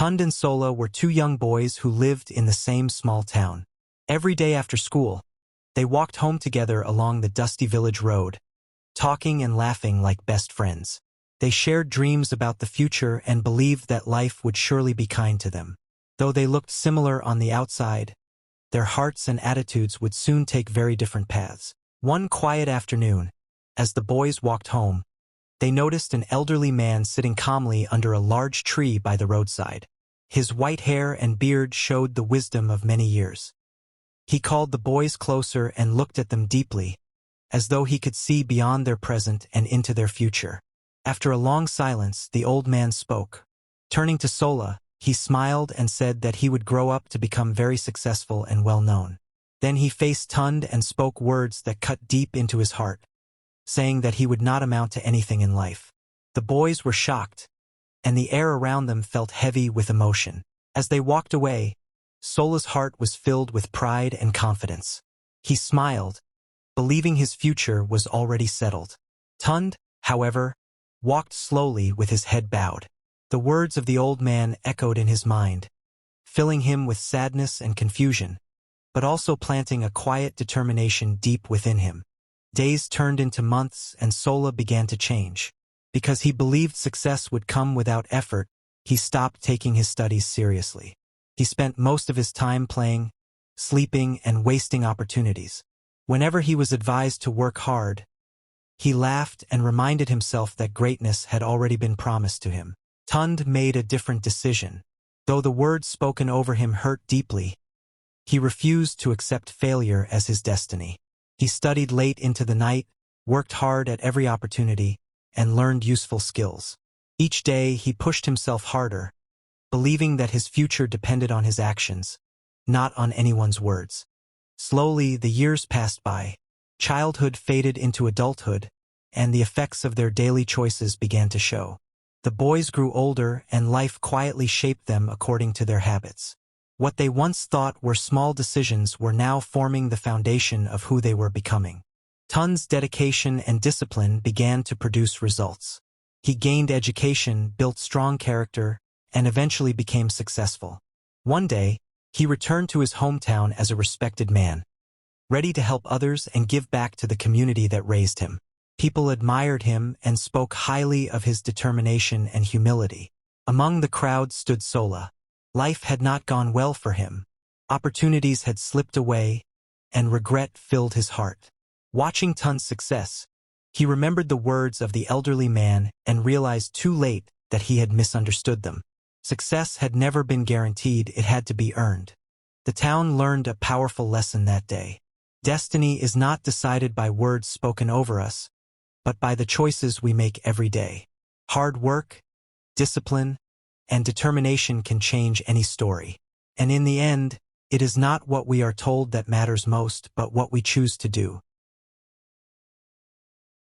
Tunde and Sola were two young boys who lived in the same small town. Every day after school, they walked home together along the dusty village road, talking and laughing like best friends. They shared dreams about the future and believed that life would surely be kind to them. Though they looked similar on the outside, their hearts and attitudes would soon take very different paths. One quiet afternoon, as the boys walked home, they noticed an elderly man sitting calmly under a large tree by the roadside. His white hair and beard showed the wisdom of many years. He called the boys closer and looked at them deeply, as though he could see beyond their present and into their future. After a long silence, the old man spoke. Turning to Sola, he smiled and said that he would grow up to become very successful and well-known. Then he faced Tunde and spoke words that cut deep into his heart, saying that he would not amount to anything in life. The boys were shocked, and the air around them felt heavy with emotion. As they walked away, Sola's heart was filled with pride and confidence. He smiled, believing his future was already settled. Tunde, however, walked slowly with his head bowed. The words of the old man echoed in his mind, filling him with sadness and confusion, but also planting a quiet determination deep within him. Days turned into months and Sola began to change. Because he believed success would come without effort, he stopped taking his studies seriously. He spent most of his time playing, sleeping, and wasting opportunities. Whenever he was advised to work hard, he laughed and reminded himself that greatness had already been promised to him. Tunde made a different decision. Though the words spoken over him hurt deeply, he refused to accept failure as his destiny. He studied late into the night, worked hard at every opportunity, and learned useful skills. Each day he pushed himself harder, believing that his future depended on his actions, not on anyone's words. Slowly, the years passed by. Childhood faded into adulthood, and the effects of their daily choices began to show. The boys grew older, and life quietly shaped them according to their habits. What they once thought were small decisions were now forming the foundation of who they were becoming. Tunde's dedication and discipline began to produce results. He gained education, built strong character, and eventually became successful. One day, he returned to his hometown as a respected man, ready to help others and give back to the community that raised him. People admired him and spoke highly of his determination and humility. Among the crowd stood Sola. Life had not gone well for him. Opportunities had slipped away, and regret filled his heart. Watching Tunde's success, he remembered the words of the elderly man and realized too late that he had misunderstood them. Success had never been guaranteed, it had to be earned. The town learned a powerful lesson that day. Destiny is not decided by words spoken over us, but by the choices we make every day. Hard work, discipline, and determination can change any story. And in the end, it is not what we are told that matters most, but what we choose to do.